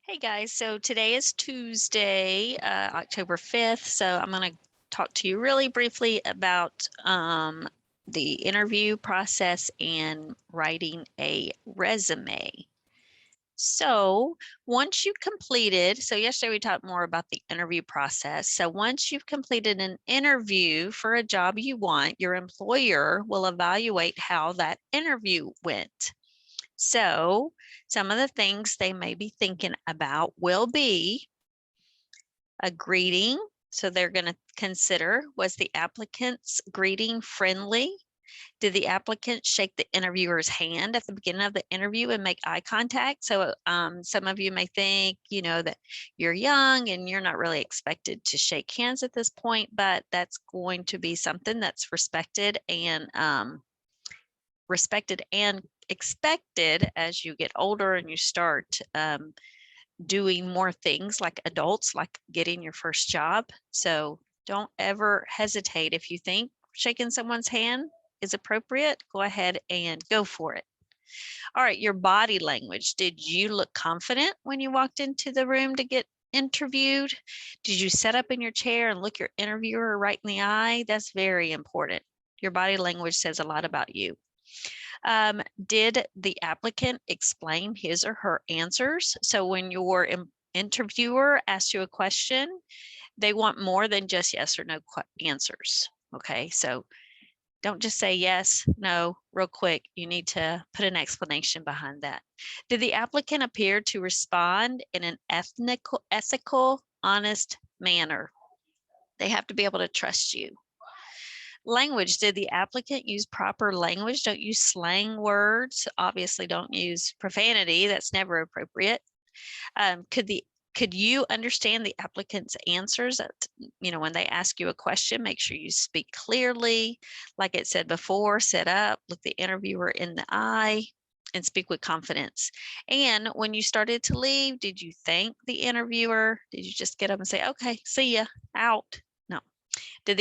Hey guys, so today is Tuesday, October 5th. So I'm going to talk to you really briefly about the interview process and writing a resume. So once you've completed, so yesterday we talked more about the interview process. So once you've completed an interview for a job you want, your employer will evaluate how that interview went. So some of the things they may be thinking about will be a greeting. So they're going to consider, was the applicant's greeting friendly? Did the applicant shake the interviewer's hand at the beginning of the interview and make eye contact? So some of you may think, that you're young and you're not really expected to shake hands at this point, but that's going to be something that's respected and expected as you get older and you start doing more things like adults, like getting your first job. So don't ever hesitate. If you think shaking someone's hand is appropriate, go ahead and go for it. All right, your body language. Did you look confident when you walked into the room to get interviewed? Did you sit up in your chair and look your interviewer right in the eye? That's very important. Your body language says a lot about you. Did the applicant explain his or her answers? So when your interviewer asks you a question, they want more than just yes or no answers. Okay, so don't just say yes, no, real quick. You need to put an explanation behind that. Did the applicant appear to respond in an ethical, honest manner? They have to be able to trust you. Language, did the applicant use proper language? Don't use slang words. Obviously, don't use profanity. That's never appropriate. Could you understand the applicant's answers? When they ask you a question, make sure you speak clearly. Like it said before, sit up, look the interviewer in the eye, and speak with confidence. And when you started to leave, did you thank the interviewer? Did you just get up and say, okay, see ya, out? No. Did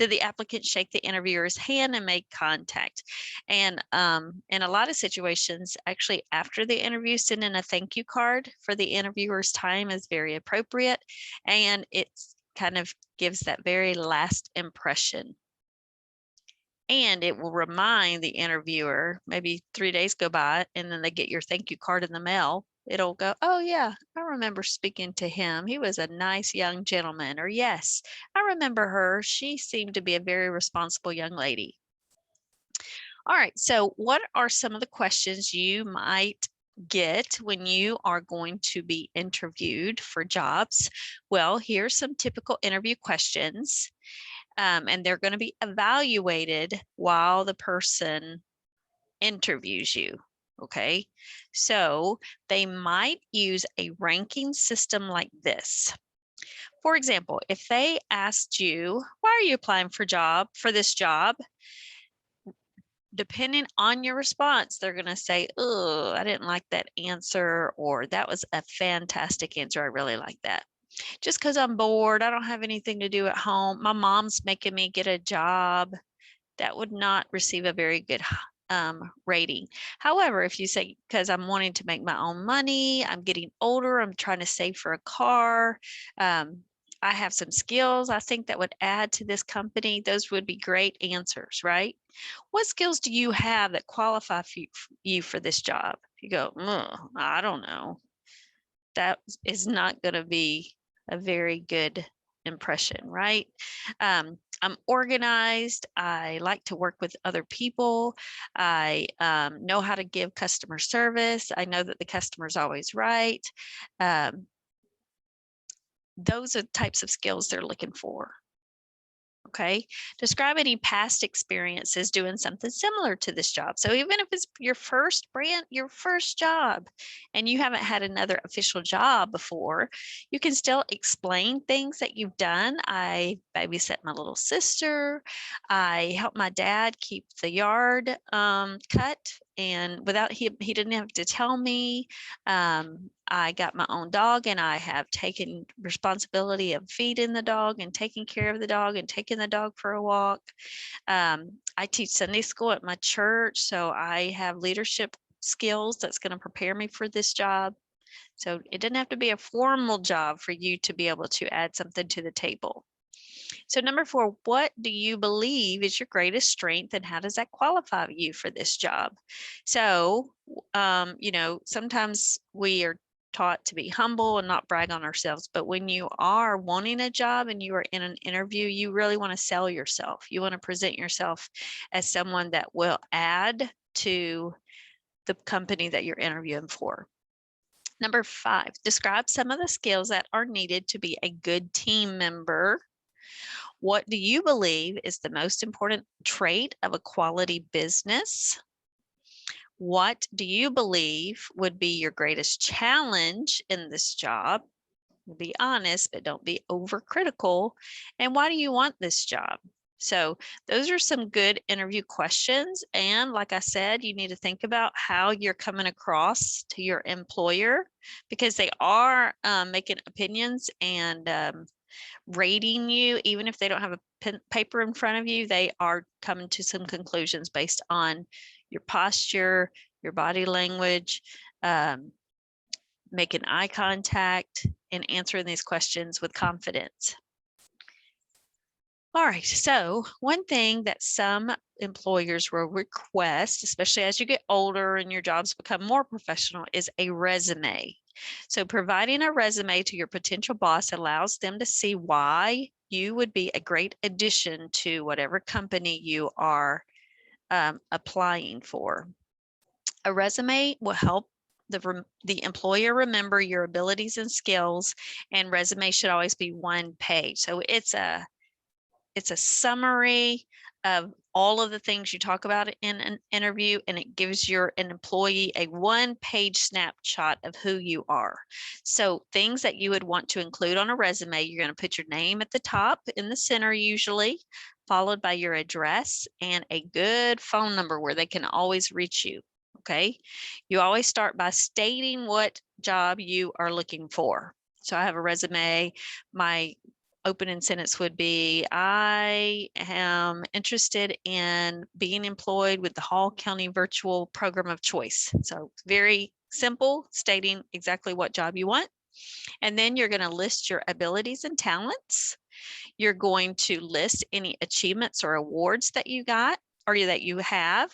the applicant shake the interviewer's hand and make contact? And in a lot of situations, actually after the interview, sending a thank you card for the interviewer's time is very appropriate. And it kind of gives that very last impression. And it will remind the interviewer, maybe 3 days go by and then they get your thank you card in the mail. It'll go, oh yeah, I remember speaking to him. He was a nice young gentleman. Or yes, I remember her. She seemed to be a very responsible young lady. All right, so what are some of the questions you might get when you are going to be interviewed for jobs? Well, here's some typical interview questions. And they're going to be evaluated while the person interviews you. Okay, so they might use a ranking system like this. For example, if they asked you, why are you applying for this job? Depending on your response, they're going to say, oh, I didn't like that answer, or that was a fantastic answer. I really like that. Just because I'm bored, I don't have anything to do at home. My mom's making me get a job. That would not receive a very good rating. However, if you say, because I'm wanting to make my own money, I'm getting older, I'm trying to save for a car, I have some skills I think that would add to this company, those would be great answers, right? What skills do you have that qualify you for this job? If you go, I don't know, that is not going to be a very good impression, right? I'm organized. I like to work with other people. I know how to give customer service. I know that the customer is always right. Those are types of skills they're looking for. Okay, describe any past experiences doing something similar to this job. So even if it's your first job and you haven't had another official job before, you can still explain things that you've done. I babysat my little sister. I helped my dad keep the yard cut, and without he didn't have to tell me. I got my own dog and I have taken responsibility of feeding the dog and taking care of the dog and taking the dog for a walk. I teach Sunday school at my church, so I have leadership skills that's going to prepare me for this job. So it doesn't have to be a formal job for you to be able to add something to the table. So number 4, what do you believe is your greatest strength and how does that qualify you for this job? So, sometimes we are taught to be humble and not brag on ourselves, but when you are wanting a job and you are in an interview, you really want to sell yourself. You want to present yourself as someone that will add to the company that you're interviewing for. Number 5, describe some of the skills that are needed to be a good team member. What do you believe is the most important trait of a quality business? What do you believe would be your greatest challenge in this job? Be honest, but don't be overcritical. And why do you want this job? So those are some good interview questions. And like I said, you need to think about how you're coming across to your employer because they are making opinions and rating you. Even if they don't have a paper in front of you, they are coming to some conclusions based on your posture, your body language, making eye contact, and answering these questions with confidence. All right, so one thing that some employers will request, especially as you get older and your jobs become more professional, is a resume. So providing a resume to your potential boss allows them to see why you would be a great addition to whatever company you are applying for. A resume will help the employer remember your abilities and skills, and resume should always be one page. So it's a summary of all of the things you talk about in an interview, and it gives an employee a one-page snapshot of who you are. So things that you would want to include on a resume, you're going to put your name at the top in the center usually, followed by your address and a good phone number where they can always reach you. Okay. You always start by stating what job you are looking for. So I have a resume. My opening sentence would be, I am interested in being employed with the Hall County Virtual Program of Choice. So very simple, stating exactly what job you want. And then you're going to list your abilities and talents. You're going to list any achievements or awards that you got or that you have.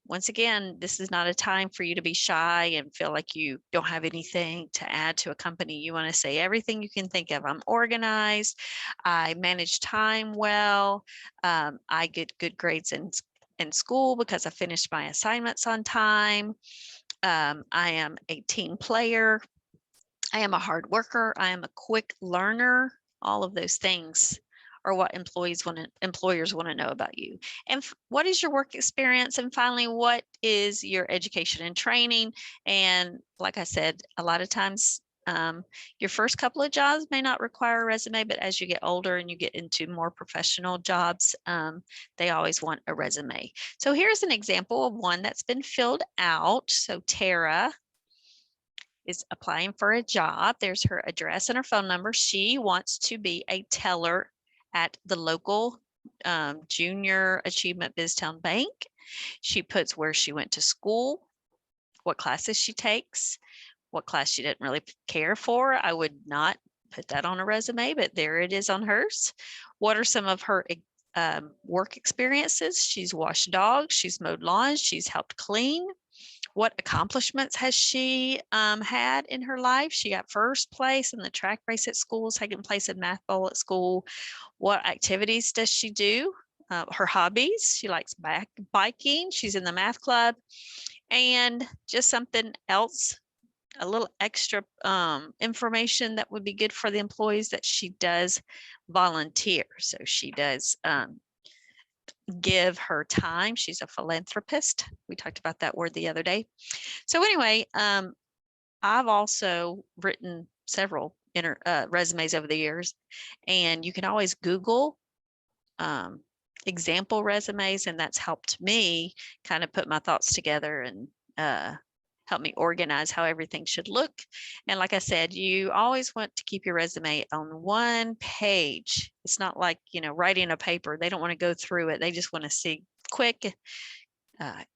Once again, this is not a time for you to be shy and feel like you don't have anything to add to a company. You want to say everything you can think of. I'm organized. I manage time well. I get good grades in school because I finished my assignments on time. I am a team player. I am a hard worker. I am a quick learner. All of those things are what employers want to know about you. And what is your work experience? And finally, what is your education and training? And like I said, a lot of times your first couple of jobs may not require a resume, but as you get older and you get into more professional jobs, they always want a resume. So here's an example of one that's been filled out. So Tara is applying for a job. There's her address and her phone number. She wants to be a teller at the local Junior Achievement BizTown Bank. She puts where she went to school, what classes she takes, what class she didn't really care for. I would not put that on a resume, but there it is on hers. What are some of her work experiences? She's washed dogs, she's mowed lawns, she's helped clean. What accomplishments has she had in her life? She got first place in the track race at school, second place in math bowl at school. What activities does she do? Her hobbies, she likes biking, she's in the math club, and just something else, a little extra information that would be good for the employees, that she does volunteer. So she does give her time. She's a philanthropist. We talked about that word the other day. So anyway, I've also written several resumes over the years, and you can always Google example resumes, and that's helped me kind of put my thoughts together and help me organize how everything should look. And like I said, you always want to keep your resume on one page. It's not like, writing a paper. They don't want to go through it. They just want to see quick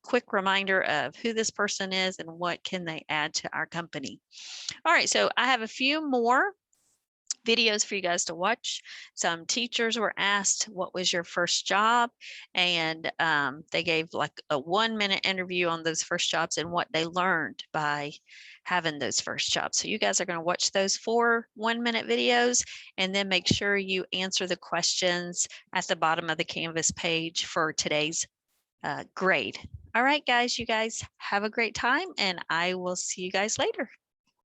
quick reminder of who this person is and what can they add to our company. All right, so I have a few more videos for you guys to watch. Some teachers were asked, what was your first job? And they gave like a 1-minute interview on those first jobs and what they learned by having those first jobs. So you guys are going to watch those 4 1-minute videos and then make sure you answer the questions at the bottom of the Canvas page for today's grade. All right, guys, you guys have a great time and I will see you guys later.